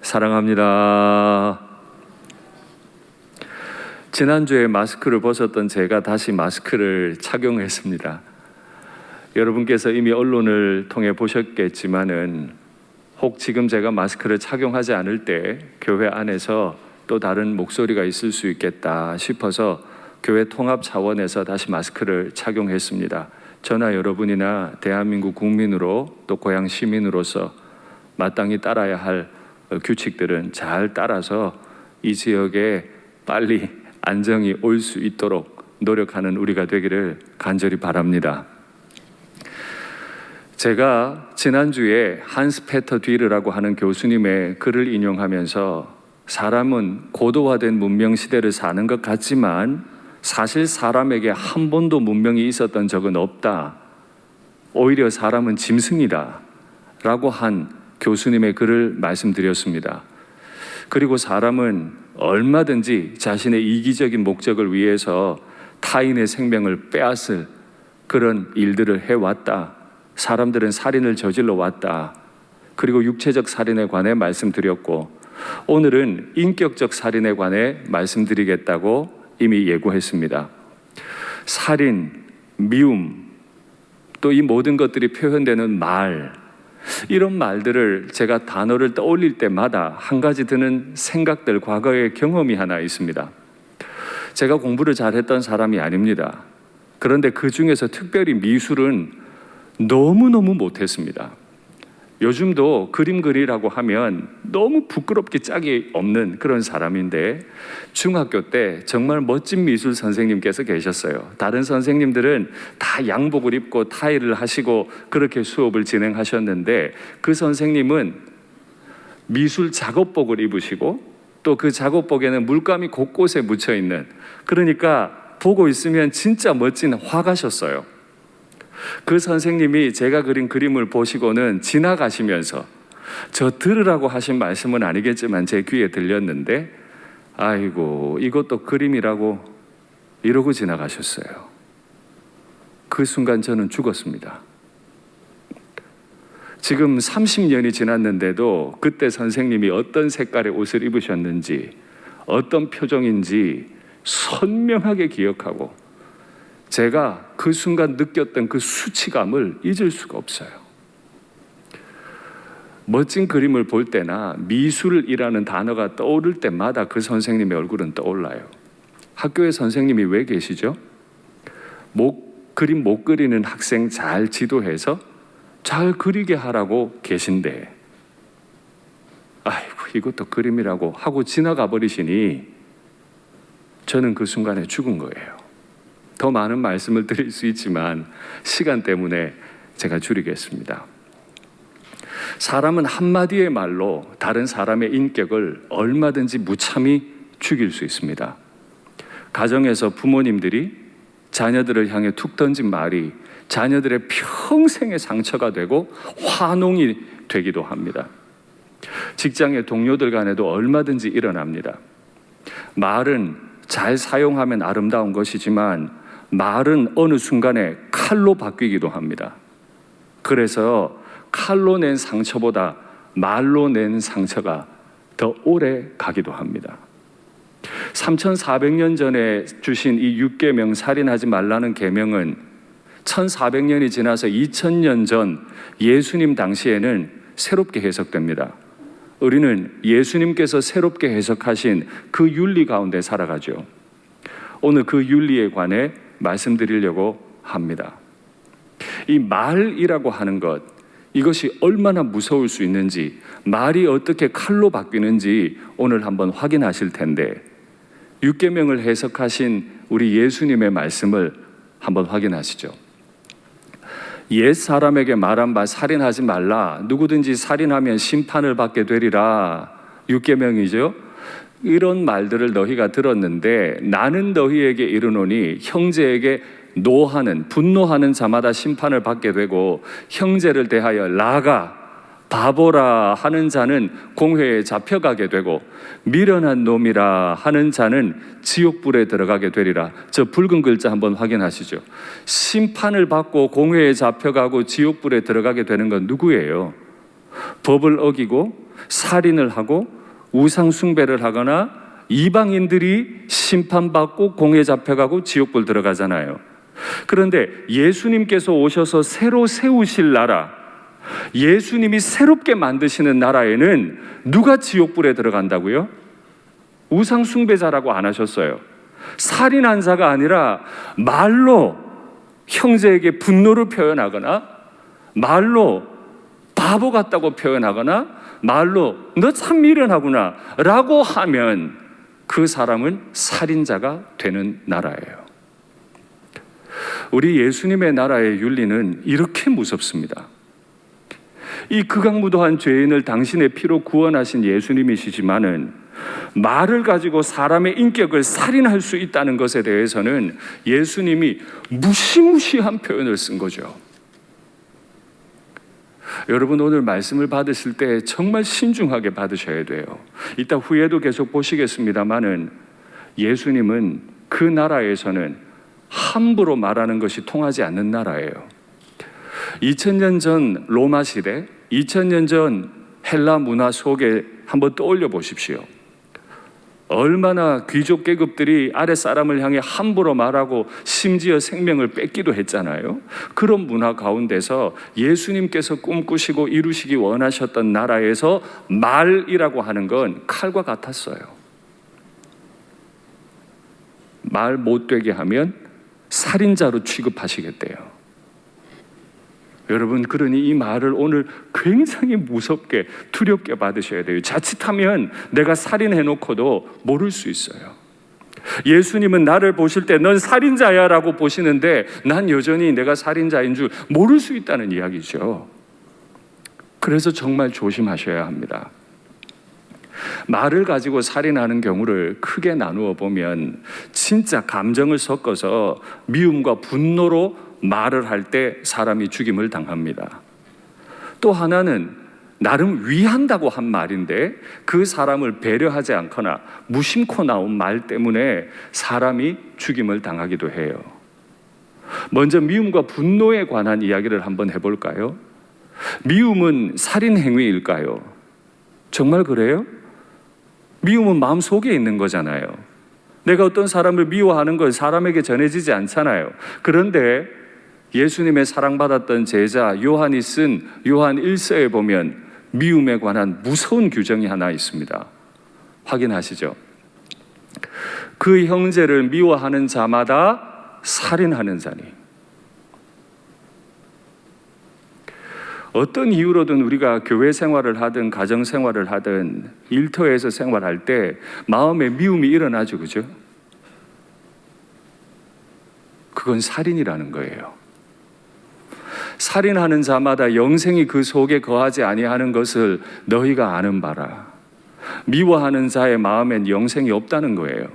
사랑합니다. 지난주에 마스크를 벗었던 제가 다시 마스크를 착용했습니다. 여러분께서 이미 언론을 통해 보셨겠지만은 혹 지금 제가 마스크를 착용하지 않을 때 교회 안에서 또 다른 목소리가 있을 수 있겠다 싶어서 교회 통합 차원에서 다시 마스크를 착용했습니다. 저나 여러분이나 대한민국 국민으로 또 고향 시민으로서 마땅히 따라야 할 규칙들은 잘 따라서 이 지역에 빨리 안정이 올 수 있도록 노력하는 우리가 되기를 간절히 바랍니다. 제가 지난주에 한스 페터 뒤르라고 하는 교수님의 글을 인용하면서 사람은 고도화된 문명 시대를 사는 것 같지만 사실 사람에게 한 번도 문명이 있었던 적은 없다. 오히려 사람은 짐승이다. 라고 한 교수님의 글을 말씀드렸습니다. 그리고 사람은 얼마든지 자신의 이기적인 목적을 위해서 타인의 생명을 빼앗을 그런 일들을 해왔다. 사람들은 살인을 저질러 왔다. 그리고 육체적 살인에 관해 말씀드렸고 오늘은 인격적 살인에 관해 말씀드리겠다고 이미 예고했습니다. 살인, 미움, 또 이 모든 것들이 표현되는 말, 이런 말들을 제가 단어를 떠올릴 때마다 한 가지 드는 생각들, 과거의 경험이 하나 있습니다. 제가 공부를 잘했던 사람이 아닙니다. 그런데 그 중에서 특별히 미술은 너무너무 못했습니다. 요즘도 그림 그리라고 하면 너무 부끄럽게 짝이 없는 그런 사람인데 중학교 때 정말 멋진 미술 선생님께서 계셨어요. 다른 선생님들은 다 양복을 입고 타이를 하시고 그렇게 수업을 진행하셨는데 그 선생님은 미술 작업복을 입으시고 또 그 작업복에는 물감이 곳곳에 묻혀 있는, 그러니까 보고 있으면 진짜 멋진 화가셨어요. 그 선생님이 제가 그린 그림을 보시고는 지나가시면서 저 들으라고 하신 말씀은 아니겠지만 제 귀에 들렸는데 아이고 이것도 그림이라고 이러고 지나가셨어요. 그 순간 저는 죽었습니다. 지금 30년이 지났는데도 그때 선생님이 어떤 색깔의 옷을 입으셨는지 어떤 표정인지 선명하게 기억하고 제가 그 순간 느꼈던 그 수치감을 잊을 수가 없어요. 멋진 그림을 볼 때나 미술이라는 단어가 떠오를 때마다 그 선생님의 얼굴은 떠올라요. 학교에 선생님이 왜 계시죠? 그림 못 그리는 학생 잘 지도해서 잘 그리게 하라고 계신데 아이고 이것도 그림이라고 하고 지나가 버리시니 저는 그 순간에 죽은 거예요. 더 많은 말씀을 드릴 수 있지만 시간 때문에 제가 줄이겠습니다. 사람은 한마디의 말로 다른 사람의 인격을 얼마든지 무참히 죽일 수 있습니다. 가정에서 부모님들이 자녀들을 향해 툭 던진 말이 자녀들의 평생의 상처가 되고 화농이 되기도 합니다. 직장의 동료들 간에도 얼마든지 일어납니다. 말은 잘 사용하면 아름다운 것이지만 말은 어느 순간에 칼로 바뀌기도 합니다. 그래서 칼로 낸 상처보다 말로 낸 상처가 더 오래 가기도 합니다. 3400년 전에 주신 이 6계명 살인하지 말라는 계명은 1400년이 지나서 2000년 전 예수님 당시에는 새롭게 해석됩니다. 우리는 예수님께서 새롭게 해석하신 그 윤리 가운데 살아가죠. 오늘 그 윤리에 관해 말씀드리려고 합니다. 이 말이라고 하는 것, 이것이 얼마나 무서울 수 있는지, 말이 어떻게 칼로 바뀌는지 오늘 한번 확인하실 텐데 6계명을 해석하신 우리 예수님의 말씀을 한번 확인하시죠. 옛 사람에게 말한 바 살인하지 말라. 누구든지 살인하면 심판을 받게 되리라. 6계명이죠. 이런 말들을 너희가 들었는데 나는 너희에게 이르노니 형제에게 노하는, 분노하는 자마다 심판을 받게 되고 형제를 대하여 라가, 바보라 하는 자는 공회에 잡혀가게 되고 미련한 놈이라 하는 자는 지옥불에 들어가게 되리라. 저 붉은 글자 한번 확인하시죠. 심판을 받고 공회에 잡혀가고 지옥불에 들어가게 되는 건 누구예요? 법을 어기고 살인을 하고 우상 숭배를 하거나 이방인들이 심판받고 공에 잡혀가고 지옥불 들어가잖아요. 그런데 예수님께서 오셔서 새로 세우실 나라, 예수님이 새롭게 만드시는 나라에는 누가 지옥불에 들어간다고요? 우상 숭배자라고 안 하셨어요. 살인한 자가 아니라 말로 형제에게 분노를 표현하거나, 말로 바보 같다고 표현하거나, 말로 너 참 미련하구나 라고 하면 그 사람은 살인자가 되는 나라예요. 우리 예수님의 나라의 윤리는 이렇게 무섭습니다. 이 극악무도한 죄인을 당신의 피로 구원하신 예수님이시지만은 말을 가지고 사람의 인격을 살인할 수 있다는 것에 대해서는 예수님이 무시무시한 표현을 쓴 거죠. 여러분, 오늘 말씀을 받으실 때 정말 신중하게 받으셔야 돼요. 이따 후에도 계속 보시겠습니다만은 예수님은 그 나라에서는 함부로 말하는 것이 통하지 않는 나라예요. 2000년 전 로마 시대, 2000년 전 헬라 문화 속에 한번 떠올려 보십시오. 얼마나 귀족 계급들이 아랫사람을 향해 함부로 말하고 심지어 생명을 뺏기도 했잖아요. 그런 문화 가운데서 예수님께서 꿈꾸시고 이루시기 원하셨던 나라에서 말이라고 하는 건 칼과 같았어요. 말 못되게 하면 살인자로 취급하시겠대요. 여러분, 그러니 이 말을 오늘 굉장히 무섭게 두렵게 받으셔야 돼요. 자칫하면 내가 살인해놓고도 모를 수 있어요. 예수님은 나를 보실 때 넌 살인자야 라고 보시는데 난 여전히 내가 살인자인 줄 모를 수 있다는 이야기죠. 그래서 정말 조심하셔야 합니다. 말을 가지고 살인하는 경우를 크게 나누어 보면 진짜 감정을 섞어서 미움과 분노로 말을 할 때 사람이 죽임을 당합니다. 또 하나는 나름 위한다고 한 말인데 그 사람을 배려하지 않거나 무심코 나온 말 때문에 사람이 죽임을 당하기도 해요. 먼저 미움과 분노에 관한 이야기를 한번 해볼까요? 미움은 살인 행위일까요? 정말 그래요? 미움은 마음속에 있는 거잖아요. 내가 어떤 사람을 미워하는 건 사람에게 전해지지 않잖아요. 그런데 예수님의 사랑받았던 제자 요한이 쓴 요한 1서에 보면 미움에 관한 무서운 규정이 하나 있습니다. 확인하시죠? 그 형제를 미워하는 자마다 살인하는 자니. 어떤 이유로든 우리가 교회 생활을 하든 가정 생활을 하든 일터에서 생활할 때 마음에 미움이 일어나죠, 그죠? 그건 살인이라는 거예요. 살인하는 자마다 영생이 그 속에 거하지 아니하는 것을 너희가 아는 바라. 미워하는 자의 마음엔 영생이 없다는 거예요.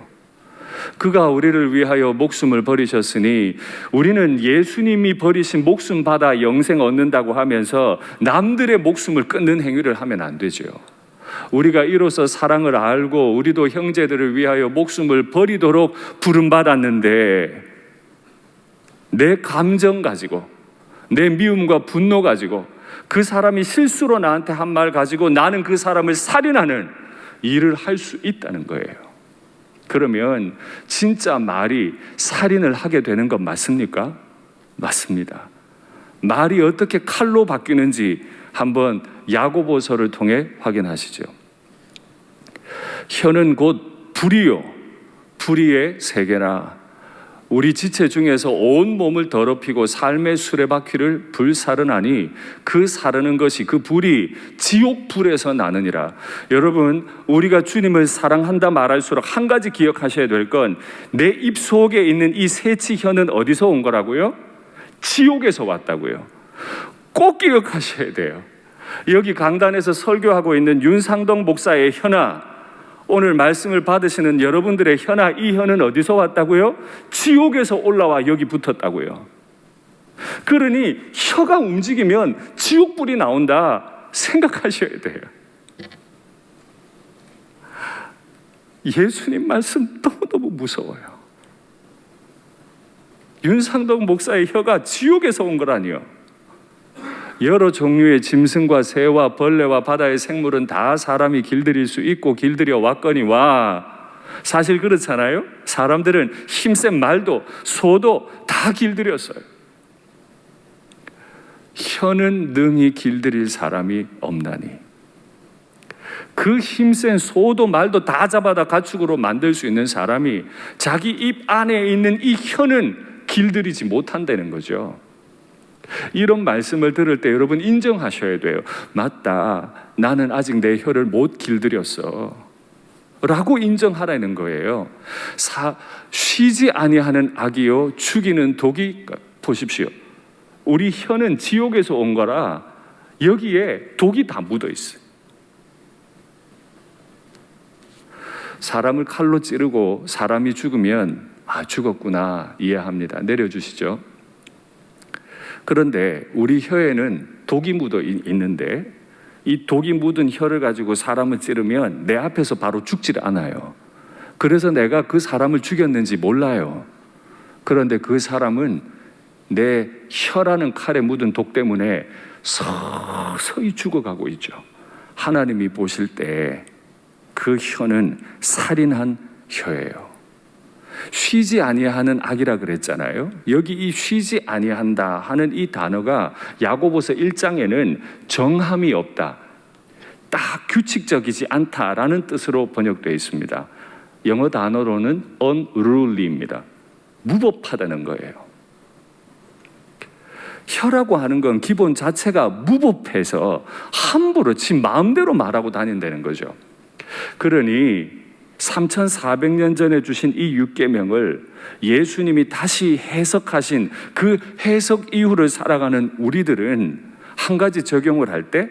그가 우리를 위하여 목숨을 버리셨으니 우리는 예수님이 버리신 목숨 받아 영생 얻는다고 하면서 남들의 목숨을 끊는 행위를 하면 안 되죠. 우리가 이로써 사랑을 알고 우리도 형제들을 위하여 목숨을 버리도록 부름받았는데 내 감정 가지고 내 미움과 분노 가지고 그 사람이 실수로 나한테 한 말 가지고 나는 그 사람을 살인하는 일을 할 수 있다는 거예요. 그러면 진짜 말이 살인을 하게 되는 건 맞습니까? 맞습니다. 말이 어떻게 칼로 바뀌는지 한번 야고보서를 통해 확인하시죠. 혀는 곧 불이요 불의의 세계나 우리 지체 중에서 온 몸을 더럽히고 삶의 수레바퀴를 불사르나니 그 사르는 것이 그 불이 지옥 불에서 나느니라. 여러분, 우리가 주님을 사랑한다 말할수록 한 가지 기억하셔야 될 건 내 입 속에 있는 이 세치 혀는 어디서 온 거라고요? 지옥에서 왔다고요. 꼭 기억하셔야 돼요. 여기 강단에서 설교하고 있는 윤상동 목사의 혀나 오늘 말씀을 받으시는 여러분들의 혀나 이 혀는 어디서 왔다고요? 지옥에서 올라와 여기 붙었다고요. 그러니 혀가 움직이면 지옥불이 나온다 생각하셔야 돼요. 예수님 말씀 너무너무 무서워요. 윤상동 목사의 혀가 지옥에서 온 거라니요. 여러 종류의 짐승과 새와 벌레와 바다의 생물은 다 사람이 길들일 수 있고 길들여 왔거니와. 사실 그렇잖아요. 사람들은 힘센 말도 소도 다 길들였어요. 혀는 능히 길들일 사람이 없나니. 그 힘센 소도 말도 다 잡아다 가축으로 만들 수 있는 사람이 자기 입 안에 있는 이 혀는 길들이지 못한다는 거죠. 이런 말씀을 들을 때 여러분 인정하셔야 돼요. 맞다, 나는 아직 내 혀를 못 길들였어 라고 인정하라는 거예요. 쉬지 아니하는 악이요 죽이는 독이, 보십시오, 우리 혀는 지옥에서 온 거라 여기에 독이 다 묻어 있어요. 사람을 칼로 찌르고 사람이 죽으면 죽었구나 이해합니다. 내려주시죠. 그런데 우리 혀에는 독이 묻어 있는데 이 독이 묻은 혀를 가지고 사람을 찌르면 내 앞에서 바로 죽질 않아요. 그래서 내가 그 사람을 죽였는지 몰라요. 그런데 그 사람은 내 혀라는 칼에 묻은 독 때문에 서서히 죽어가고 있죠. 하나님이 보실 때 그 혀는 살인한 혀예요. 쉬지 아니하는 악이라 그랬잖아요. 여기 이 쉬지 아니한다 하는 이 단어가 야고보서 1장에는 정함이 없다, 딱 규칙적이지 않다라는 뜻으로 번역되어 있습니다. 영어 단어로는 unruly입니다. 무법하다는 거예요. 혀라고 하는 건 기본 자체가 무법해서 함부로 지 마음대로 말하고 다닌다는 거죠. 그러니 3400년 전에 주신 이 6계명을 예수님이 다시 해석하신 그 해석 이후를 살아가는 우리들은 한 가지 적용을 할 때,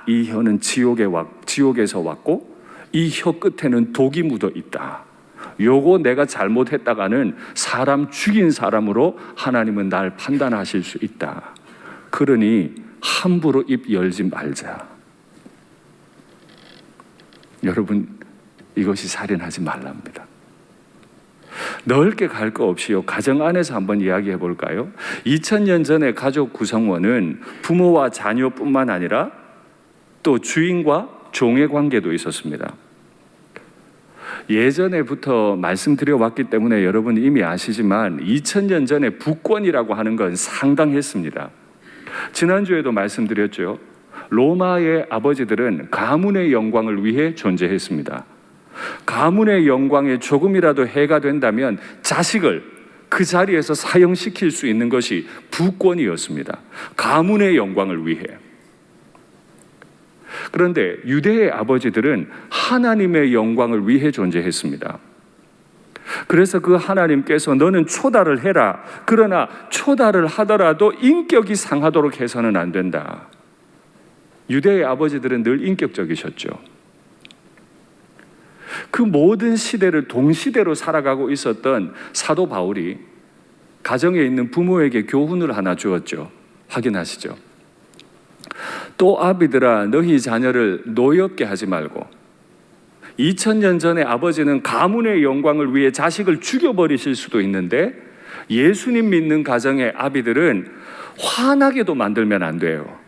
이 혀는 지옥에서 왔고 이 혀 끝에는 독이 묻어 있다, 요거 내가 잘못했다가는 사람 죽인 사람으로 하나님은 날 판단하실 수 있다. 그러니 함부로 입 열지 말자. 여러분, 이것이 살인하지 말랍니다. 넓게 갈 거 없이요, 가정 안에서 한번 이야기해 볼까요? 2000년 전에 가족 구성원은 부모와 자녀뿐만 아니라 또 주인과 종의 관계도 있었습니다. 예전에부터 말씀드려 왔기 때문에 여러분 이미 아시지만 2000년 전에 부권이라고 하는 건 상당했습니다. 지난주에도 말씀드렸죠. 로마의 아버지들은 가문의 영광을 위해 존재했습니다. 가문의 영광에 조금이라도 해가 된다면 자식을 그 자리에서 사형시킬 수 있는 것이 부권이었습니다. 가문의 영광을 위해. 그런데 유대의 아버지들은 하나님의 영광을 위해 존재했습니다. 그래서 그 하나님께서 너는 초달을 해라, 그러나 초달을 하더라도 인격이 상하도록 해서는 안 된다. 유대의 아버지들은 늘 인격적이셨죠. 그 모든 시대를 동시대로 살아가고 있었던 사도 바울이 가정에 있는 부모에게 교훈을 하나 주었죠. 확인하시죠. 또 아비들아, 너희 자녀를 노엽게 하지 말고. 2000년 전에 아버지는 가문의 영광을 위해 자식을 죽여버리실 수도 있는데 예수님 믿는 가정의 아비들은 화나게도 만들면 안 돼요.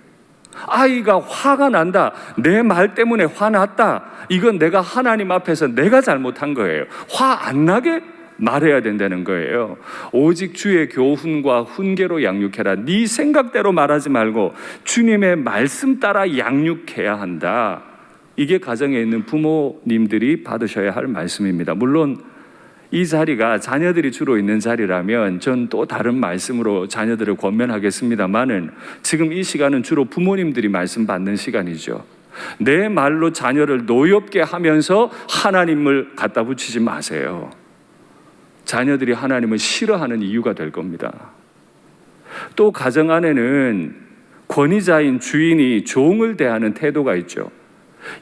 아이가 화가 난다, 내 말 때문에 화났다, 이건 내가 하나님 앞에서 내가 잘못한 거예요. 화 안 나게 말해야 된다는 거예요. 오직 주의 교훈과 훈계로 양육해라. 네 생각대로 말하지 말고 주님의 말씀 따라 양육해야 한다. 이게 가정에 있는 부모님들이 받으셔야 할 말씀입니다. 물론 이 자리가 자녀들이 주로 있는 자리라면 전 또 다른 말씀으로 자녀들을 권면하겠습니다만은 지금 이 시간은 주로 부모님들이 말씀 받는 시간이죠. 내 말로 자녀를 노엽게 하면서 하나님을 갖다 붙이지 마세요. 자녀들이 하나님을 싫어하는 이유가 될 겁니다. 또 가정 안에는 권위자인 주인이 종을 대하는 태도가 있죠.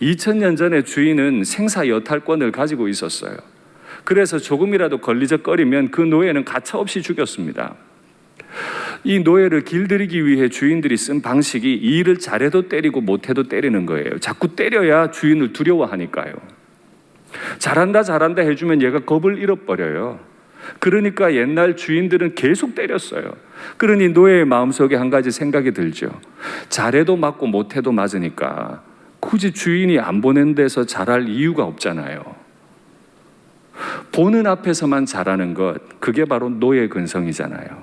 2000년 전에 주인은 생사 여탈권을 가지고 있었어요. 그래서 조금이라도 걸리적거리면 그 노예는 가차없이 죽였습니다. 이 노예를 길들이기 위해 주인들이 쓴 방식이 일을 잘해도 때리고 못해도 때리는 거예요. 자꾸 때려야 주인을 두려워하니까요. 잘한다 해주면 얘가 겁을 잃어버려요. 그러니까 옛날 주인들은 계속 때렸어요. 그러니 노예의 마음속에 한 가지 생각이 들죠. 잘해도 맞고 못해도 맞으니까 굳이 주인이 안 보낸 데서 잘할 이유가 없잖아요. 보는 앞에서만 잘하는 것, 그게 바로 노예 근성이잖아요.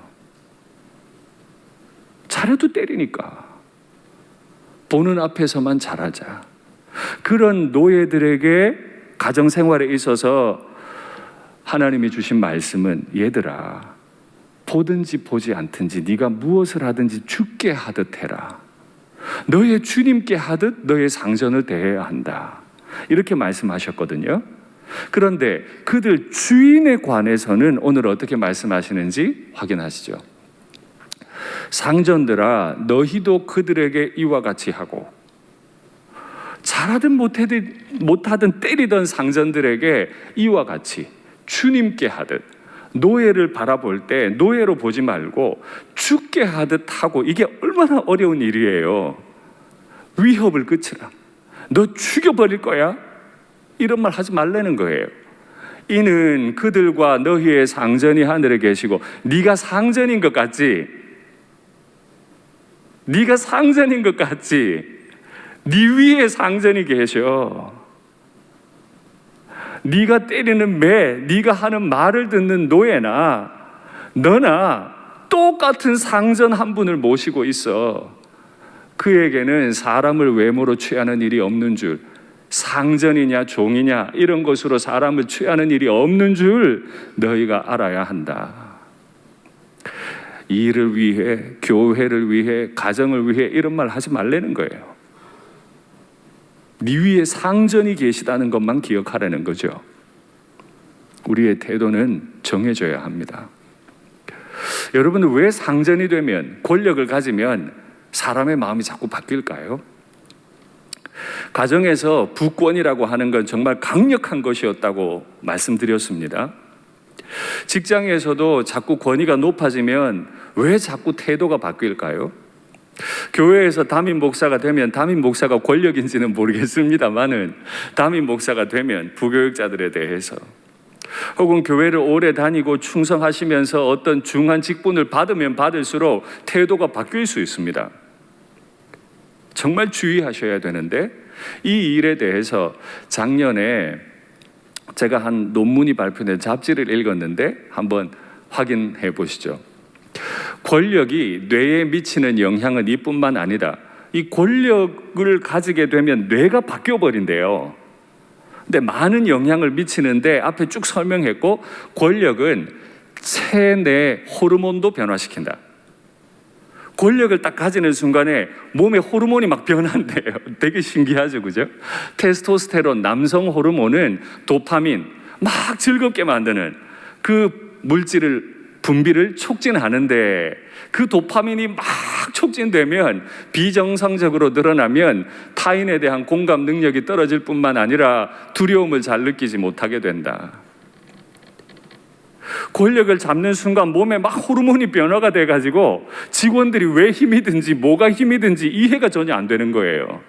잘해도 때리니까 보는 앞에서만 잘하자. 그런 노예들에게 가정생활에 있어서 하나님이 주신 말씀은, 얘들아, 보든지 보지 않든지 네가 무엇을 하든지 주께 하듯 해라. 너의 주님께 하듯 너의 상전을 대해야 한다. 이렇게 말씀하셨거든요. 그런데 그들 주인에 관해서는 오늘 어떻게 말씀하시는지 확인하시죠. 상전들아, 너희도 그들에게 이와 같이 하고, 잘하든 못하든 때리던 상전들에게 이와 같이 주님께 하듯, 노예를 바라볼 때 노예로 보지 말고 주께 하듯 하고. 이게 얼마나 어려운 일이에요. 위협을 그치라. 너 죽여버릴 거야? 이런 말 하지 말라는 거예요. 이는 그들과 너희의 상전이 하늘에 계시고, 네가 상전인 것 같지? 네가 상전인 것 같지? 네 위에 상전이 계셔. 네가 때리는 매, 네가 하는 말을 듣는 노예나 너나 똑같은 상전 한 분을 모시고 있어. 그에게는 사람을 외모로 취하는 일이 없는 줄, 상전이냐 종이냐 이런 것으로 사람을 취하는 일이 없는 줄 너희가 알아야 한다. 일을 위해, 교회를 위해, 가정을 위해 이런 말 하지 말라는 거예요. 네 위에 상전이 계시다는 것만 기억하라는 거죠. 우리의 태도는 정해져야 합니다. 여러분은 왜 상전이 되면, 권력을 가지면 사람의 마음이 자꾸 바뀔까요? 가정에서 부권이라고 하는 건 정말 강력한 것이었다고 말씀드렸습니다. 직장에서도 자꾸 권위가 높아지면 왜 자꾸 태도가 바뀔까요? 교회에서 담임 목사가 되면, 담임 목사가 권력인지는 모르겠습니다만은 담임 목사가 되면 부교육자들에 대해서, 혹은 교회를 오래 다니고 충성하시면서 어떤 중한 직분을 받으면 받을수록 태도가 바뀔 수 있습니다. 정말 주의하셔야 되는데, 이 일에 대해서 작년에 제가 한 논문이 발표된 잡지를 읽었는데 한번 확인해 보시죠. 권력이 뇌에 미치는 영향은 이뿐만 아니다. 이 권력을 가지게 되면 뇌가 바뀌어 버린대요. 근데 많은 영향을 미치는데, 앞에 쭉 설명했고, 권력은 체내 호르몬도 변화시킨다. 권력을 딱 가지는 순간에 몸에 호르몬이 막 변한대요. 되게 신기하죠, 그죠? 테스토스테론, 남성 호르몬은 도파민, 막 즐겁게 만드는 그 물질을, 분비를 촉진하는데, 그 도파민이 막 촉진되면, 비정상적으로 늘어나면 타인에 대한 공감 능력이 떨어질 뿐만 아니라 두려움을 잘 느끼지 못하게 된다. 권력을 잡는 순간 몸에 막 호르몬이 변화가 돼가지고 직원들이 왜 힘이 든지 뭐가 힘이 든지 이해가 전혀 안 되는 거예요.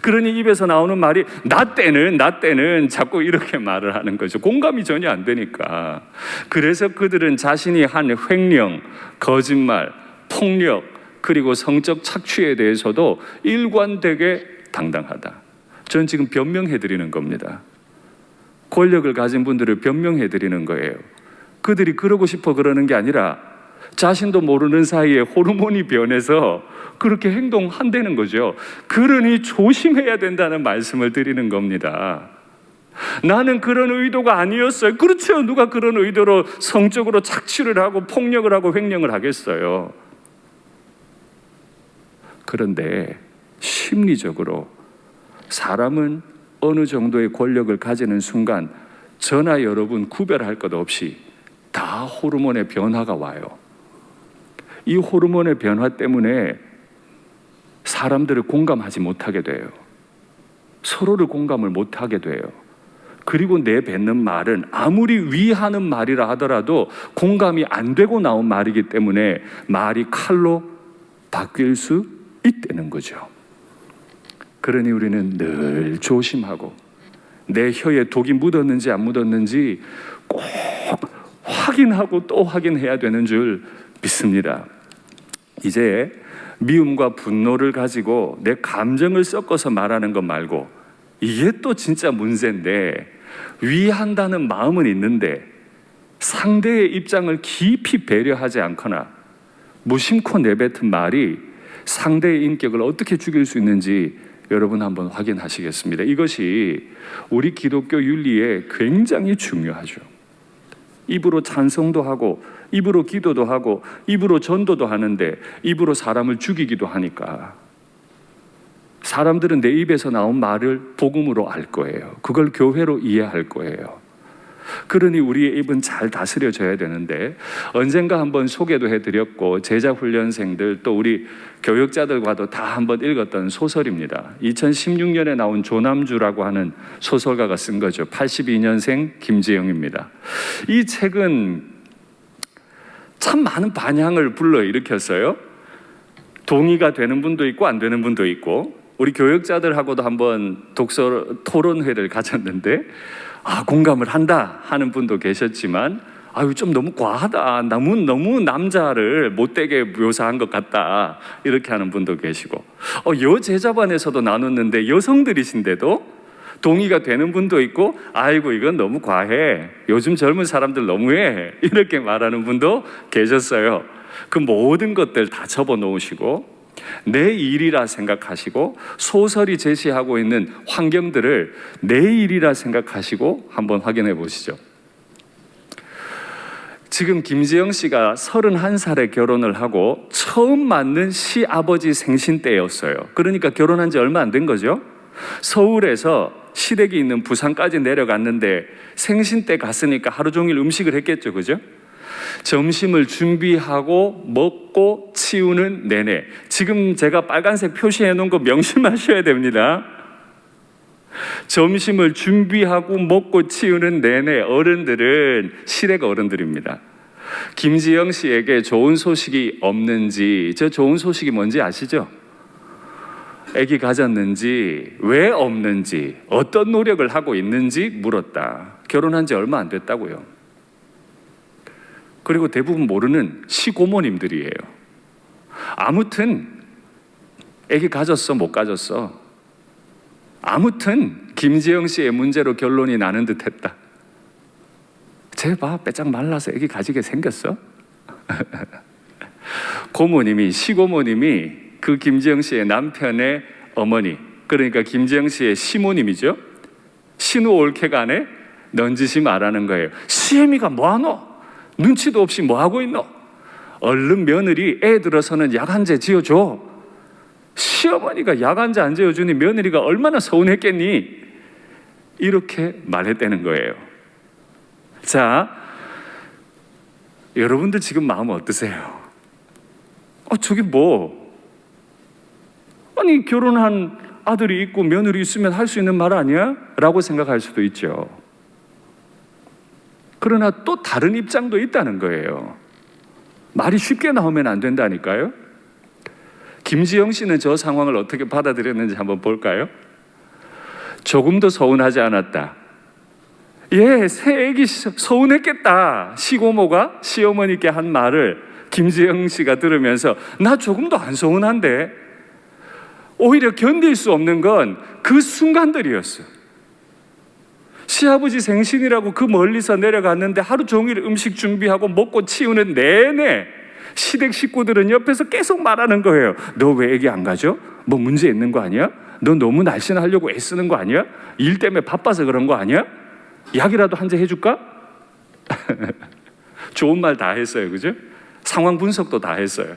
그러니 입에서 나오는 말이 나 때는 자꾸 이렇게 말을 하는 거죠. 공감이 전혀 안 되니까. 그래서 그들은 자신이 한 횡령, 거짓말, 폭력, 그리고 성적 착취에 대해서도 일관되게 당당하다. 저는 지금 변명해 드리는 겁니다. 권력을 가진 분들을 변명해 드리는 거예요. 그들이 그러고 싶어 그러는 게 아니라 자신도 모르는 사이에 호르몬이 변해서 그렇게 행동한다는 거죠. 그러니 조심해야 된다는 말씀을 드리는 겁니다. 나는 그런 의도가 아니었어요. 그렇죠. 누가 그런 의도로 성적으로 착취를 하고 폭력을 하고 횡령을 하겠어요. 그런데 심리적으로 사람은 어느 정도의 권력을 가지는 순간 저나 여러분 구별할 것 없이 다 호르몬의 변화가 와요. 이 호르몬의 변화 때문에 사람들을 공감하지 못하게 돼요. 서로를 공감을 못하게 돼요. 그리고 내뱉는 말은 아무리 위하는 말이라 하더라도 공감이 안 되고 나온 말이기 때문에 말이 칼로 바뀔 수 있다는 거죠. 그러니 우리는 늘 조심하고 내 혀에 독이 묻었는지 안 묻었는지 꼭 확인하고 또 확인해야 되는 줄 믿습니다. 이제 미움과 분노를 가지고 내 감정을 섞어서 말하는 것 말고, 이게 또 진짜 문제인데, 위한다는 마음은 있는데 상대의 입장을 깊이 배려하지 않거나 무심코 내뱉은 말이 상대의 인격을 어떻게 죽일 수 있는지 여러분 한번 확인하시겠습니다. 이것이 우리 기독교 윤리에 굉장히 중요하죠. 입으로 찬송도 하고 입으로 기도도 하고 입으로 전도도 하는데 입으로 사람을 죽이기도 하니까 사람들은 내 입에서 나온 말을 복음으로 알 거예요. 그걸 교회로 이해할 거예요. 그러니 우리의 입은 잘 다스려져야 되는데, 언젠가 한번 소개도 해드렸고 제자훈련생들 또 우리 교역자들과도 다 한번 읽었던 소설입니다. 2016년에 나온 조남주라고 하는 소설가가 쓴 거죠. 82년생 김지영입니다. 이 책은 참 많은 반향을 불러일으켰어요. 동의가 되는 분도 있고 안 되는 분도 있고, 우리 교역자들하고도 한번 독서 토론회를 가졌는데 공감을 한다 하는 분도 계셨지만, 좀 너무 과하다, 너무 남자를 못되게 묘사한 것 같다, 이렇게 하는 분도 계시고, 여제자반에서도 나눴는데 여성들이신데도 동의가 되는 분도 있고, 이건 너무 과해, 요즘 젊은 사람들 너무해, 이렇게 말하는 분도 계셨어요. 그 모든 것들 다 접어놓으시고 내 일이라 생각하시고, 소설이 제시하고 있는 환경들을 내 일이라 생각하시고 한번 확인해 보시죠. 지금 김지영 씨가 31살에 결혼을 하고 처음 맞는 시아버지 생신 때였어요. 그러니까 결혼한 지 얼마 안 된 거죠. 서울에서 시댁이 있는 부산까지 내려갔는데 생신 때 갔으니까 하루 종일 음식을 했겠죠, 그죠? 점심을 준비하고 먹고 치우는 내내, 지금 제가 빨간색 표시해 놓은 거 명심하셔야 됩니다. 점심을 준비하고 먹고 치우는 내내 어른들은 시댁 어른들입니다. 김지영 씨에게 좋은 소식이 없는지, 저 좋은 소식이 뭔지 아시죠? 아기 가졌는지, 왜 없는지, 어떤 노력을 하고 있는지 물었다. 결혼한 지 얼마 안 됐다고요. 그리고 대부분 모르는 시고모님들이에요. 아무튼 아기 가졌어 못 가졌어, 아무튼 김지영 씨의 문제로 결론이 나는 듯 했다. 쟤 봐, 빼짝 말라서 아기 가지게 생겼어. 고모님이, 시고모님이 그 김지영 씨의 남편의 어머니, 그러니까 김지영 씨의 시모님이죠. 신우 올케간에 넌지시 말하는 거예요. 시애미가 뭐하노? 눈치도 없이 뭐하고 있노? 얼른 며느리 애 들어서는 야간제 지어줘. 시어머니가 야간제 안 지어주니 며느리가 얼마나 서운했겠니? 이렇게 말했다는 거예요. 자, 여러분들 지금 마음 어떠세요? 저게 뭐? 아니, 결혼한 아들이 있고 며느리 있으면 할 수 있는 말 아니야? 라고 생각할 수도 있죠. 그러나 또 다른 입장도 있다는 거예요. 말이 쉽게 나오면 안 된다니까요. 김지영 씨는 저 상황을 어떻게 받아들였는지 한번 볼까요? 조금도 서운하지 않았다. 새 애기 서운했겠다. 시고모가 시어머니께 한 말을 김지영 씨가 들으면서 나 조금도 안 서운한데, 오히려 견딜 수 없는 건 그 순간들이었어. 시아버지 생신이라고 그 멀리서 내려갔는데 하루 종일 음식 준비하고 먹고 치우는 내내 시댁 식구들은 옆에서 계속 말하는 거예요. 너 왜 애기 안 가져? 뭐 문제 있는 거 아니야? 너 너무 날씬하려고 애쓰는 거 아니야? 일 때문에 바빠서 그런 거 아니야? 약이라도 한 잔 해줄까? 좋은 말 다 했어요, 그죠? 상황 분석도 다 했어요.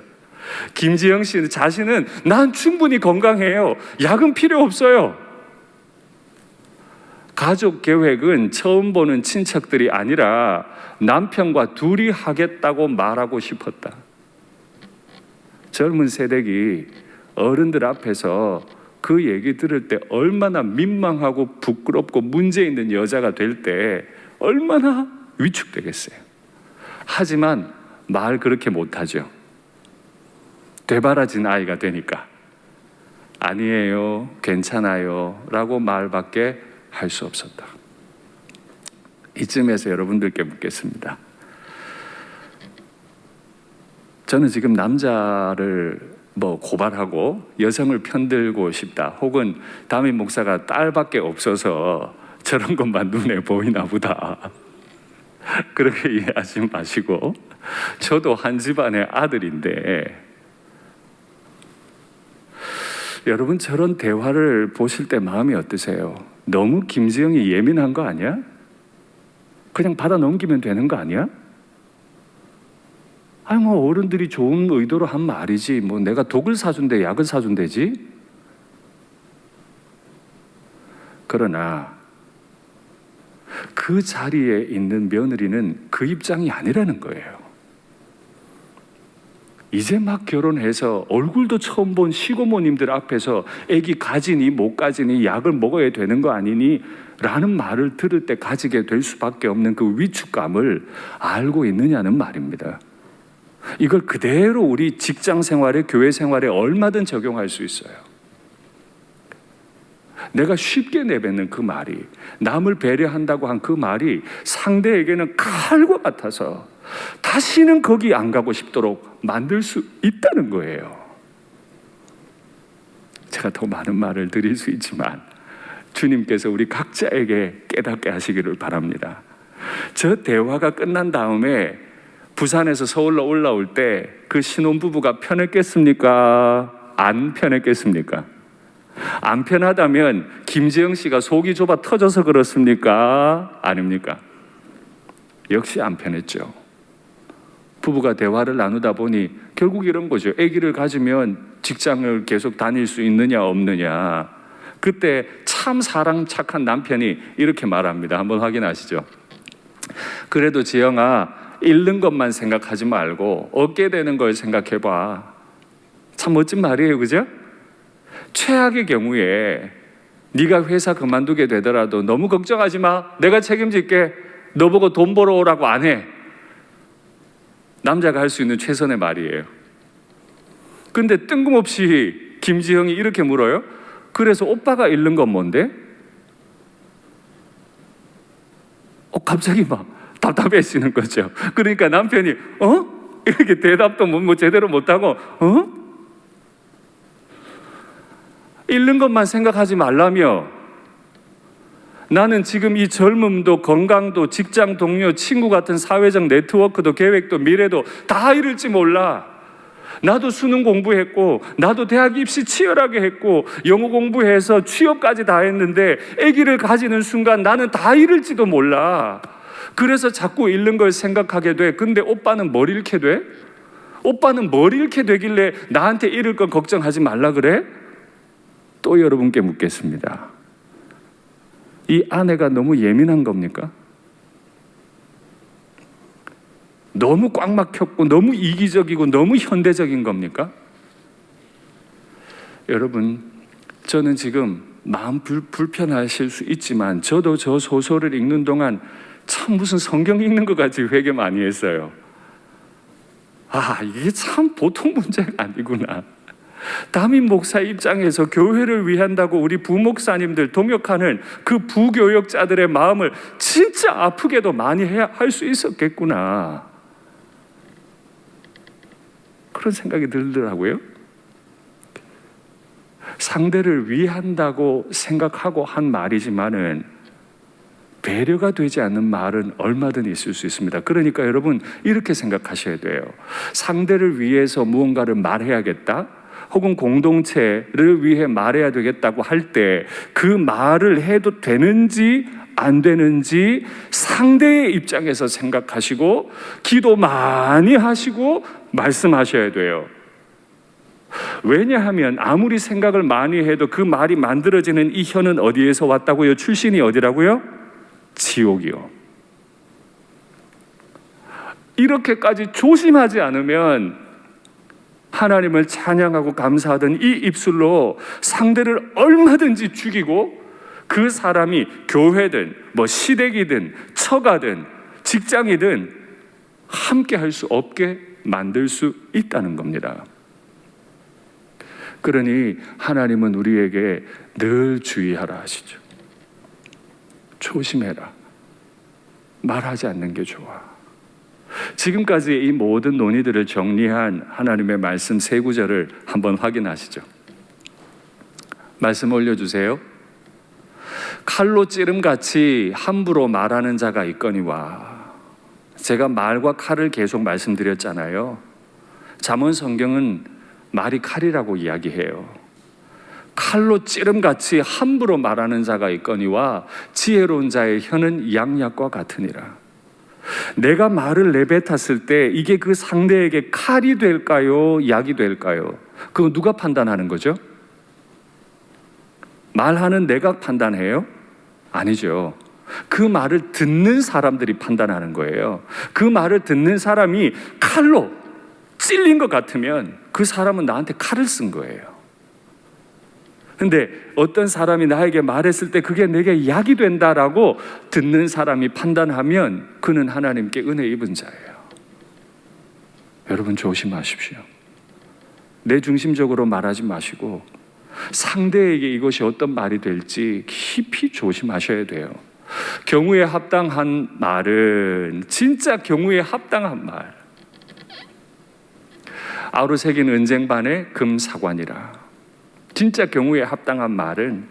김지영 씨 자신은 난 충분히 건강해요, 약은 필요 없어요. 가족 계획은 처음 보는 친척들이 아니라 남편과 둘이 하겠다고 말하고 싶었다. 젊은 세대기 어른들 앞에서 그 얘기 들을 때 얼마나 민망하고 부끄럽고 문제 있는 여자가 될 때 얼마나 위축되겠어요. 하지만 말 그렇게 못하죠. 되바라진 아이가 되니까 아니에요, 괜찮아요 라고 말밖에 할 수 없었다. 이쯤에서 여러분들께 묻겠습니다. 저는 지금 남자를 고발하고 여성을 편들고 싶다, 혹은 담임 목사가 딸밖에 없어서 저런 것만 눈에 보이나 보다, 그렇게 이해하지 마시고, 저도 한 집안의 아들인데, 여러분 저런 대화를 보실 때 마음이 어떠세요? 너무 김지영이 예민한 거 아니야? 그냥 받아 넘기면 되는 거 아니야? 아니 어른들이 좋은 의도로 한 말이지 내가 독을 사준대 약을 사준대지? 그러나 그 자리에 있는 며느리는 그 입장이 아니라는 거예요. 이제 막 결혼해서 얼굴도 처음 본 시고모님들 앞에서 애기 가지니 못 가지니 약을 먹어야 되는 거 아니니? 라는 말을 들을 때 가지게 될 수밖에 없는 그 위축감을 알고 있느냐는 말입니다. 이걸 그대로 우리 직장 생활에, 교회 생활에 얼마든 적용할 수 있어요. 내가 쉽게 내뱉는 그 말이, 남을 배려한다고 한 그 말이 상대에게는 칼과 같아서 다시는 거기 안 가고 싶도록 만들 수 있다는 거예요. 제가 더 많은 말을 드릴 수 있지만 주님께서 우리 각자에게 깨닫게 하시기를 바랍니다. 저 대화가 끝난 다음에 부산에서 서울로 올라올 때 그 신혼부부가 편했겠습니까? 안 편했겠습니까? 안 편하다면 김지영 씨가 속이 좁아 터져서 그렇습니까? 아닙니까? 역시 안 편했죠. 부부가 대화를 나누다 보니 결국 이런 거죠. 아기를 가지면 직장을 계속 다닐 수 있느냐 없느냐. 그때 참 사랑 착한 남편이 이렇게 말합니다. 한번 확인하시죠. 그래도 지영아, 잃는 것만 생각하지 말고 얻게 되는 걸 생각해봐. 참 멋진 말이에요, 그죠? 최악의 경우에 네가 회사 그만두게 되더라도 너무 걱정하지 마. 내가 책임질게. 너 보고 돈 벌어오라고 안 해. 남자가 할 수 있는 최선의 말이에요. 근데 뜬금없이 김지영이 이렇게 물어요. 그래서 오빠가 잃는 건 뭔데? 갑자기 막 답답해지는 거죠. 그러니까 남편이 이렇게 대답도 제대로 못하고 잃는 것만 생각하지 말라며. 나는 지금 이 젊음도 건강도 직장 동료 친구 같은 사회적 네트워크도 계획도 미래도 다 잃을지 몰라. 나도 수능 공부했고 나도 대학 입시 치열하게 했고 영어 공부해서 취업까지 다 했는데 아기를 가지는 순간 나는 다 잃을지도 몰라. 그래서 자꾸 잃는 걸 생각하게 돼. 근데 오빠는 뭘 잃게 돼? 오빠는 뭘 잃게 되길래 나한테 잃을 건 걱정하지 말라 그래? 또 여러분께 묻겠습니다. 이 아내가 너무 예민한 겁니까? 너무 꽉 막혔고 너무 이기적이고 너무 현대적인 겁니까? 여러분, 저는 지금 마음 불편하실 수 있지만 저도 저 소설을 읽는 동안 참 무슨 성경 읽는 것 같이 회개 많이 했어요. 이게 참 보통 문제가 아니구나. 담임 목사 입장에서 교회를 위한다고 우리 부목사님들 동역하는 그 부교역자들의 마음을 진짜 아프게도 많이 할 수 있었겠구나. 그런 생각이 들더라고요. 상대를 위한다고 생각하고 한 말이지만은 배려가 되지 않는 말은 얼마든 있을 수 있습니다. 그러니까 여러분 이렇게 생각하셔야 돼요. 상대를 위해서 무언가를 말해야겠다, 혹은 공동체를 위해 말해야 되겠다고 할 때 그 말을 해도 되는지 안 되는지 상대의 입장에서 생각하시고 기도 많이 하시고 말씀하셔야 돼요. 왜냐하면 아무리 생각을 많이 해도 그 말이 만들어지는 이 혀는 어디에서 왔다고요? 출신이 어디라고요? 지옥이요. 이렇게까지 조심하지 않으면 하나님을 찬양하고 감사하던 이 입술로 상대를 얼마든지 죽이고 그 사람이 교회든 시댁이든 처가든 직장이든 함께 할 수 없게 만들 수 있다는 겁니다. 그러니 하나님은 우리에게 늘 주의하라 하시죠. 조심해라. 말하지 않는 게 좋아. 지금까지의 이 모든 논의들을 정리한 하나님의 말씀 세 구절을 한번 확인하시죠. 말씀 올려주세요. 칼로 찌름같이 함부로 말하는 자가 있거니와. 제가 말과 칼을 계속 말씀드렸잖아요. 잠언 성경은 말이 칼이라고 이야기해요. 칼로 찌름같이 함부로 말하는 자가 있거니와 지혜로운 자의 혀는 양약과 같으니라. 내가 말을 내뱉었을 때 이게 그 상대에게 칼이 될까요? 약이 될까요? 그거 누가 판단하는 거죠? 말하는 내가 판단해요? 아니죠. 그 말을 듣는 사람들이 판단하는 거예요. 그 말을 듣는 사람이 칼로 찔린 것 같으면 그 사람은 나한테 칼을 쓴 거예요. 근데 어떤 사람이 나에게 말했을 때 그게 내게 약이 된다라고 듣는 사람이 판단하면 그는 하나님께 은혜 입은 자예요. 여러분 조심하십시오. 내 중심적으로 말하지 마시고 상대에게 이것이 어떤 말이 될지 깊이 조심하셔야 돼요. 경우에 합당한 말은 진짜 경우에 합당한 말. 아우로 새긴 은쟁반에 금사관이라. 진짜 경우에 합당한 말은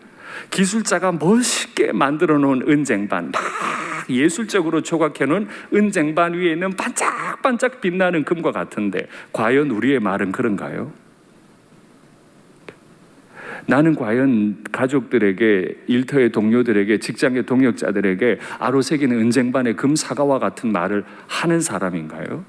기술자가 멋있게 만들어 놓은 은쟁반, 막 예술적으로 조각해 놓은 은쟁반 위에 있는 반짝반짝 빛나는 금과 같은데 과연 우리의 말은 그런가요? 나는 과연 가족들에게, 일터의 동료들에게, 직장의 동역자들에게 아로새기는 은쟁반의 금사과와 같은 말을 하는 사람인가요?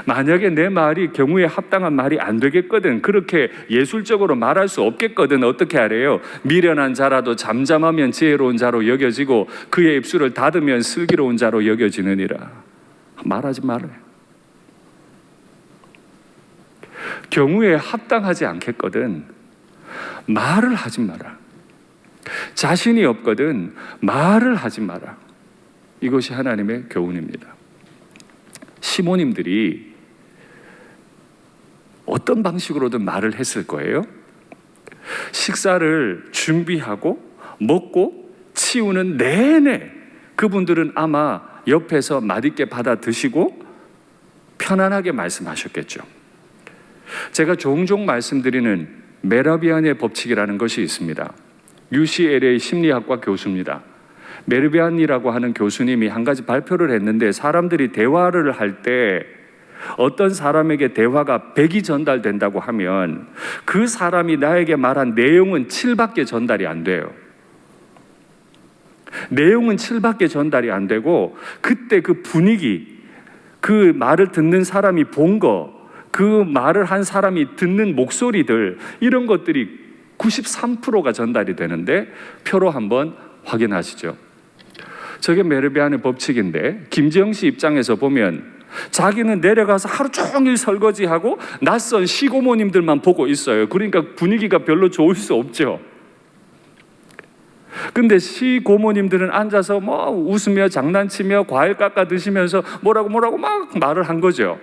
만약에 내 말이 경우에 합당한 말이 안 되겠거든, 그렇게 예술적으로 말할 수 없겠거든, 어떻게 하래요? 미련한 자라도 잠잠하면 지혜로운 자로 여겨지고 그의 입술을 닫으면 슬기로운 자로 여겨지느니라. 말하지 말아요. 경우에 합당하지 않겠거든 말을 하지 마라. 자신이 없거든 말을 하지 마라. 이것이 하나님의 교훈입니다. 시모님들이 어떤 방식으로든 말을 했을 거예요. 식사를 준비하고 먹고 치우는 내내 그분들은 아마 옆에서 맛있게 받아 드시고 편안하게 말씀하셨겠죠. 제가 종종 말씀드리는 메라비안의 법칙이라는 것이 있습니다. UCLA 심리학과 교수입니다. 메르비안이라고 하는 교수님이 한 가지 발표를 했는데, 사람들이 대화를 할 때 어떤 사람에게 대화가 100이 전달된다고 하면 그 사람이 나에게 말한 내용은 7밖에 전달이 안 돼요. 내용은 7밖에 전달이 안 되고 그때 그 분위기, 그 말을 듣는 사람이 본 거, 그 말을 한 사람이 듣는 목소리들, 이런 것들이 93%가 전달이 되는데 표로 한번 확인하시죠. 저게 메르비안의 법칙인데, 김지영 씨 입장에서 보면 자기는 내려가서 하루 종일 설거지하고 낯선 시고모님들만 보고 있어요. 그러니까 분위기가 별로 좋을 수 없죠. 근데 시고모님들은 앉아서 뭐 웃으며 장난치며 과일 깎아 드시면서 뭐라고 막 말을 한 거죠.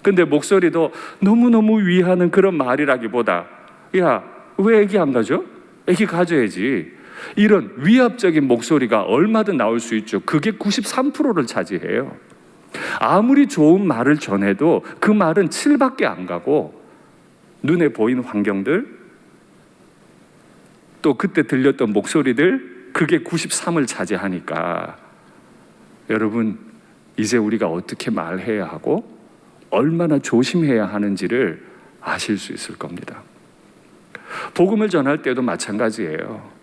근데 목소리도 너무너무 위하는 그런 말이라기보다, 야, 왜 애기 안 가져? 애기 가져야지. 이런 위압적인 목소리가 얼마든 나올 수 있죠. 그게 93%를 차지해요. 아무리 좋은 말을 전해도 그 말은 7밖에 안 가고 눈에 보이는 환경들, 또 그때 들렸던 목소리들, 그게 93을 차지하니까 여러분, 이제 우리가 어떻게 말해야 하고 얼마나 조심해야 하는지를 아실 수 있을 겁니다. 복음을 전할 때도 마찬가지예요.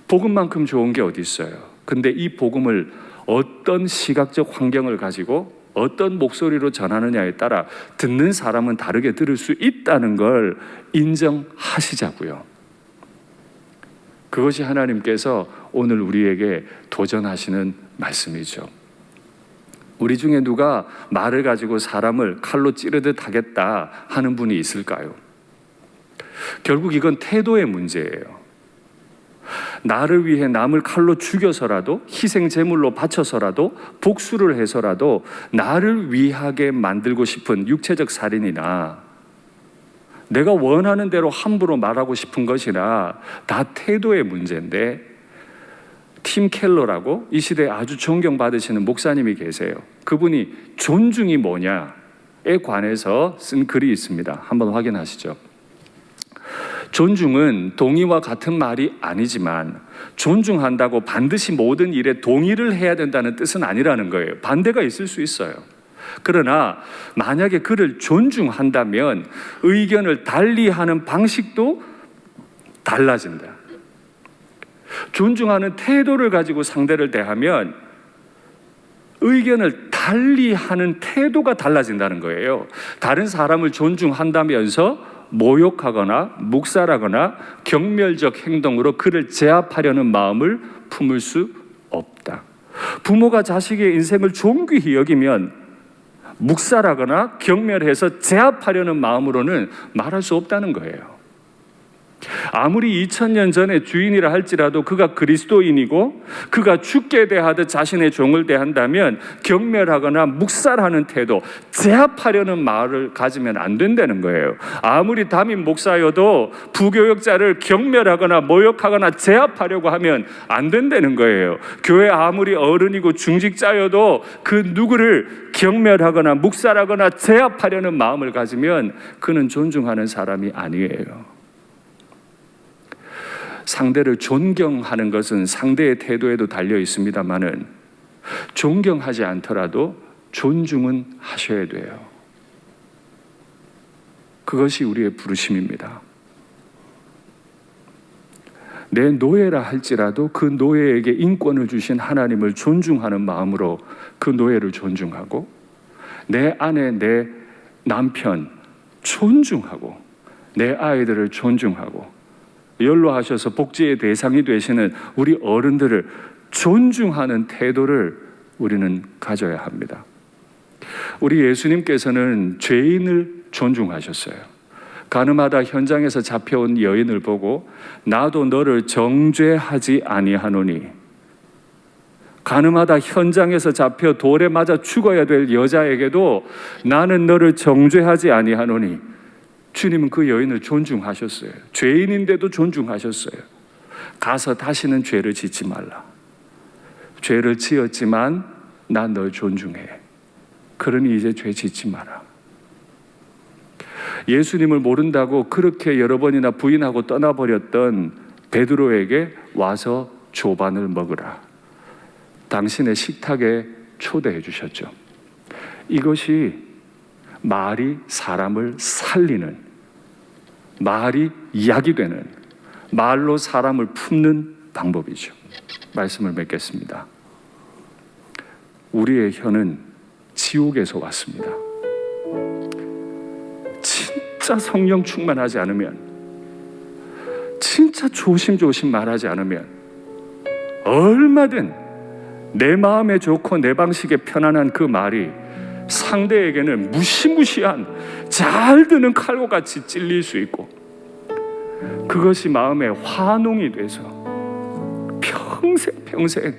복음만큼 좋은 게 어디 있어요? 근데 이 복음을 어떤 시각적 환경을 가지고 어떤 목소리로 전하느냐에 따라 듣는 사람은 다르게 들을 수 있다는 걸 인정하시자고요. 그것이 하나님께서 오늘 우리에게 도전하시는 말씀이죠. 우리 중에 누가 말을 가지고 사람을 칼로 찌르듯 하겠다 하는 분이 있을까요? 결국 이건 태도의 문제예요. 나를 위해 남을 칼로 죽여서라도, 희생 제물로 바쳐서라도, 복수를 해서라도 나를 위하게 만들고 싶은 육체적 살인이나 내가 원하는 대로 함부로 말하고 싶은 것이나 다 태도의 문제인데, 팀 켈러라고 이 시대에 아주 존경받으시는 목사님이 계세요. 그분이 존중이 뭐냐에 관해서 쓴 글이 있습니다. 한번 확인하시죠. 존중은 동의와 같은 말이 아니지만 존중한다고 반드시 모든 일에 동의를 해야 된다는 뜻은 아니라는 거예요. 반대가 있을 수 있어요. 그러나 만약에 그를 존중한다면 의견을 달리하는 방식도 달라진다. 존중하는 태도를 가지고 상대를 대하면 의견을 달리하는 태도가 달라진다는 거예요. 다른 사람을 존중한다면서 모욕하거나 묵살하거나 경멸적 행동으로 그를 제압하려는 마음을 품을 수 없다. 부모가 자식의 인생을 존귀히 여기면 묵살하거나 경멸해서 제압하려는 마음으로는 말할 수 없다는 거예요. 아무리 2000년 전에 주인이라 할지라도 그가 그리스도인이고 그가 죽게 대하듯 자신의 종을 대한다면 경멸하거나 묵살하는 태도, 제압하려는 마음을 가지면 안 된다는 거예요. 아무리 담임 목사여도 부교역자를 경멸하거나 모욕하거나 제압하려고 하면 안 된다는 거예요. 교회 아무리 어른이고 중직자여도 그 누구를 경멸하거나 묵살하거나 제압하려는 마음을 가지면 그는 존중하는 사람이 아니에요. 상대를 존경하는 것은 상대의 태도에도 달려 있습니다만은 존경하지 않더라도 존중은 하셔야 돼요. 그것이 우리의 부르심입니다. 내 노예라 할지라도 그 노예에게 인권을 주신 하나님을 존중하는 마음으로 그 노예를 존중하고 내 아내, 내 남편 존중하고 내 아이들을 존중하고 연로하셔서 복지의 대상이 되시는 우리 어른들을 존중하는 태도를 우리는 가져야 합니다. 우리 예수님께서는 죄인을 존중하셨어요. 가늠하다 현장에서 잡혀온 여인을 보고 나도 너를 정죄하지 아니하노니, 가늠하다 현장에서 잡혀 돌에 맞아 죽어야 될 여자에게도 나는 너를 정죄하지 아니하노니, 주님은 그 여인을 존중하셨어요. 죄인인데도 존중하셨어요. 가서 다시는 죄를 짓지 말라. 죄를 지었지만 난 널 존중해. 그러니 이제 죄 짓지 마라. 예수님을 모른다고 그렇게 여러 번이나 부인하고 떠나버렸던 베드로에게 와서 조반을 먹으라. 당신의 식탁에 초대해 주셨죠. 이것이 말이 사람을 살리는, 말이 약이 되는, 말로 사람을 품는 방법이죠. 말씀을 맺겠습니다. 우리의 혀는 지옥에서 왔습니다. 진짜 성령 충만하지 않으면, 진짜 조심조심 말하지 않으면 얼마든 내 마음에 좋고 내 방식에 편안한 그 말이 상대에게는 무시무시한 잘 드는 칼과 같이 찔릴 수 있고, 그것이 마음에 화농이 돼서 평생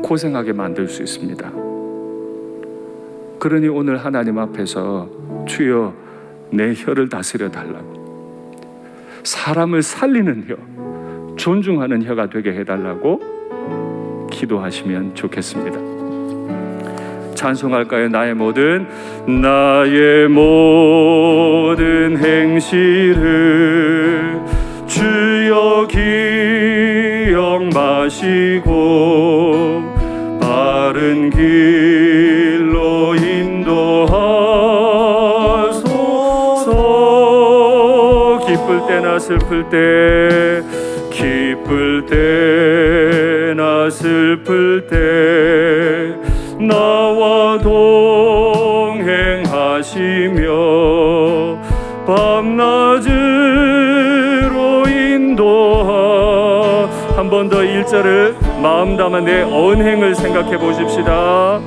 고생하게 만들 수 있습니다. 그러니 오늘 하나님 앞에서 주여 내 혀를 다스려 달라고, 사람을 살리는 혀, 존중하는 혀가 되게 해달라고 기도하시면 좋겠습니다. 찬송할까요? 나의 모든 행실을 주여 기억 마시고 바른 길로 인도하소서. 기쁠 때나 슬플 때, 기쁠 때나 슬플 때 나와 동행하시며 밤낮으로 인도하. 한 번 더 1절을 마음 담아 내 언행을 생각해 보십시다.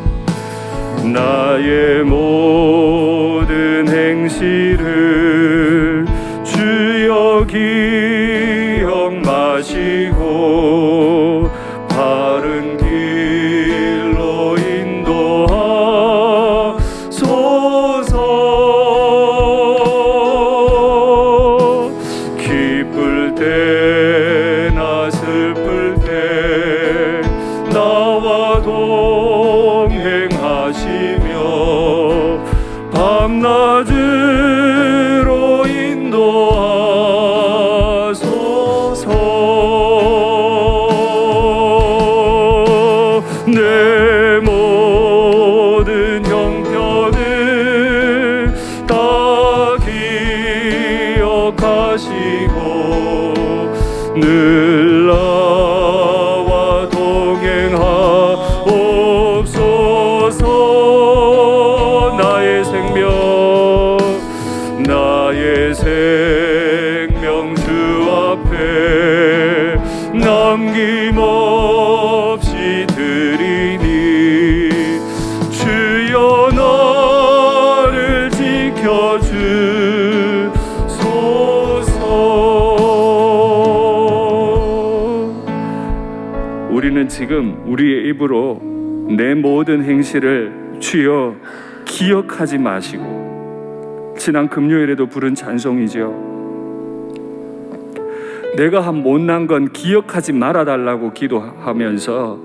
나의 모든 행실을 주여 기억 마시고 바른 길로 인도하소서. 기쁠 때나 슬플 때 기억하시고 늘 나와 동행하옵소서. 나의 생명 주 앞에 남김없이 드리니 주여 나를 지켜주소서. 우리는 지금 우리의 입으로 내 모든 행실을 주여 기억하지 마시고, 지난 금요일에도 부른 찬송이죠. 내가 한 못난 건 기억하지 말아달라고 기도하면서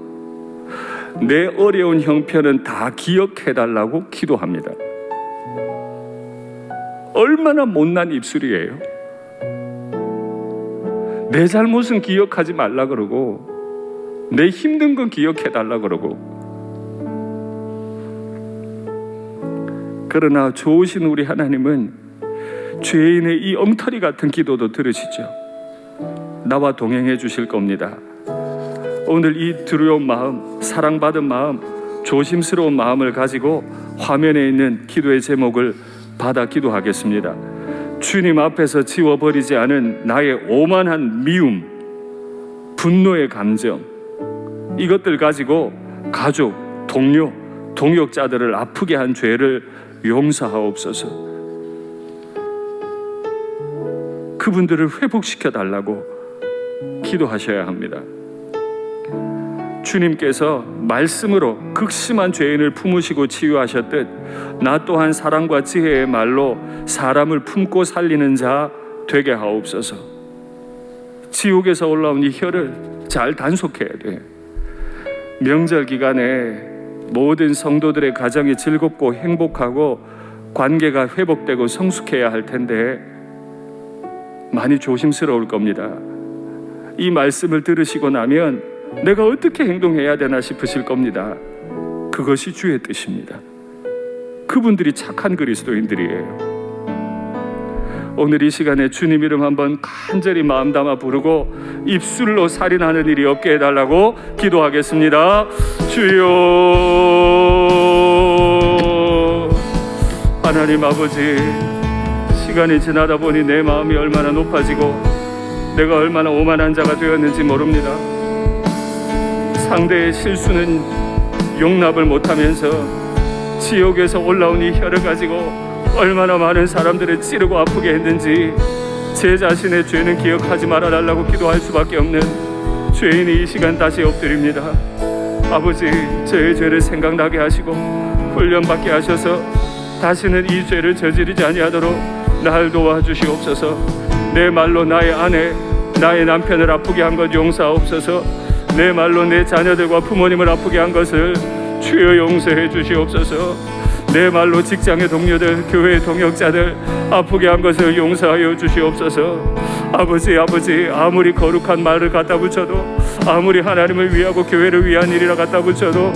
내 어려운 형편은 다 기억해달라고 기도합니다. 얼마나 못난 입술이에요. 내 잘못은 기억하지 말라 그러고 내 힘든 건 기억해달라 그러고. 그러나 좋으신 우리 하나님은 죄인의 이 엉터리 같은 기도도 들으시죠. 나와 동행해 주실 겁니다. 오늘 이 두려운 마음, 사랑받은 마음, 조심스러운 마음을 가지고 화면에 있는 기도의 제목을 받아 기도하겠습니다. 주님 앞에서 지워버리지 않은 나의 오만한 미움, 분노의 감정, 이것들 가지고 가족, 동료, 동역자들을 아프게 한 죄를 용서하옵소서. 그분들을 회복시켜 달라고 기도하셔야 합니다. 주님께서 말씀으로 극심한 죄인을 품으시고 치유하셨듯 나 또한 사랑과 지혜의 말로 사람을 품고 살리는 자 되게 하옵소서. 지옥에서 올라온 이 혀를 잘 단속해야 돼. 명절 기간에 모든 성도들의 가정이 즐겁고 행복하고 관계가 회복되고 성숙해야 할 텐데 많이 조심스러울 겁니다. 이 말씀을 들으시고 나면 내가 어떻게 행동해야 되나 싶으실 겁니다. 그것이 주의 뜻입니다. 그분들이 착한 그리스도인들이에요. 오늘 이 시간에 주님 이름 한번 간절히 마음 담아 부르고 입술로 살인하는 일이 없게 해달라고 기도하겠습니다. 주여. 하나님 아버지, 시간이 지나다 보니 내 마음이 얼마나 높아지고 내가 얼마나 오만한 자가 되었는지 모릅니다. 상대의 실수는 용납을 못하면서 지옥에서 올라온 이 혀를 가지고 얼마나 많은 사람들을 찌르고 아프게 했는지 제 자신의 죄는 기억하지 말아달라고 기도할 수밖에 없는 죄인이 이 시간 다시 엎드립니다. 아버지, 저의 죄를 생각나게 하시고 훈련받게 하셔서 다시는 이 죄를 저지르지 아니하도록 날 도와주시옵소서. 내 말로 나의 아내, 나의 남편을 아프게 한 것 용서하옵소서. 내 말로 내 자녀들과 부모님을 아프게 한 것을 주여 용서해 주시옵소서. 내 말로 직장의 동료들, 교회의 동역자들 아프게 한 것을 용서하여 주시옵소서. 아버지, 아무리 거룩한 말을 갖다 붙여도, 아무리 하나님을 위하고 교회를 위한 일이라 갖다 붙여도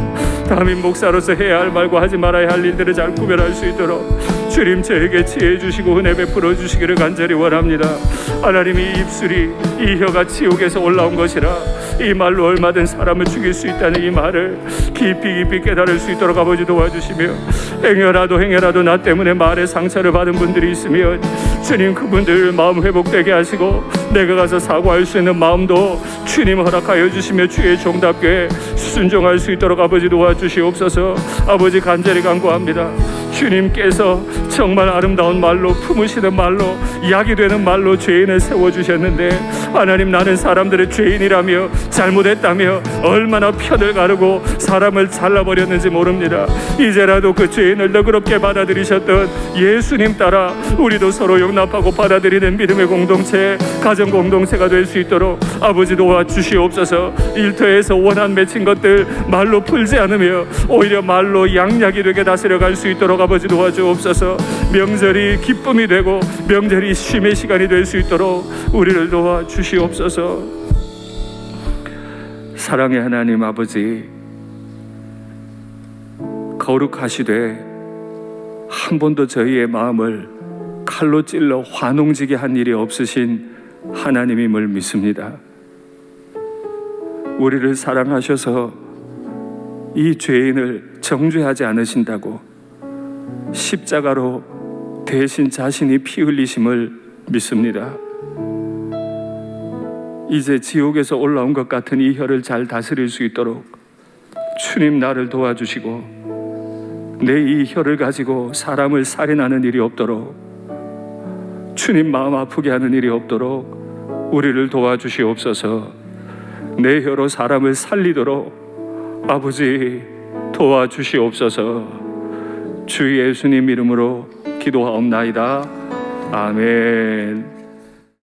담임 목사로서 해야 할 말과 하지 말아야 할 일들을 잘 구별할 수 있도록 주님 저에게 지혜 주시고 은혜 베풀어 주시기를 간절히 원합니다. 하나님이 이 입술이, 이 혀가 지옥에서 올라온 것이라 이 말로 얼마든 사람을 죽일 수 있다는 이 말을 깊이 깨달을 수 있도록 아버지 도와주시며, 행여라도 나 때문에 말에 상처를 받은 분들이 있으면 주님 그분들 마음 회복되게 하시고 내가 가서 사과할 수 있는 마음도 주님 허락하여 주시며 주의 종답게 순종할 수 있도록 아버지 도와주시옵소서. 아버지 간절히 간구합니다. 주님께서 정말 아름다운 말로, 품으시는 말로, 약이 되는 말로 죄인을 세워주셨는데 하나님, 나는 사람들의 죄인이라며 잘못했다며 얼마나 편을 가르고 사람을 잘라버렸는지 모릅니다. 이제라도 그 죄인을 너그럽게 받아들이셨던 예수님 따라 우리도 서로 용납하고 받아들이는 믿음의 공동체, 가정 공동체가 될 수 있도록 아버지 도와주시옵소서. 일터에서 원한 맺힌 것들 말로 풀지 않으며 오히려 말로 양약이 되게 다스려갈 수 있도록 아버지 도와주옵소서. 명절이 기쁨이 되고 명절이 쉼의 시간이 될 수 있도록 우리를 도와주시옵소서. 사랑의 하나님 아버지, 거룩하시되 한 번도 저희의 마음을 칼로 찔러 화농지게 한 일이 없으신 하나님임을 믿습니다. 우리를 사랑하셔서 이 죄인을 정죄하지 않으신다고 십자가로 대신 자신이 피 흘리심을 믿습니다. 이제 지옥에서 올라온 것 같은 이 혀를 잘 다스릴 수 있도록 주님 나를 도와주시고, 내 이 혀를 가지고 사람을 살인하는 일이 없도록, 주님 마음 아프게 하는 일이 없도록 우리를 도와주시옵소서. 내 혀로 사람을 살리도록 아버지 도와주시옵소서. 주 예수님 이름으로 기도하옵나이다. 아멘.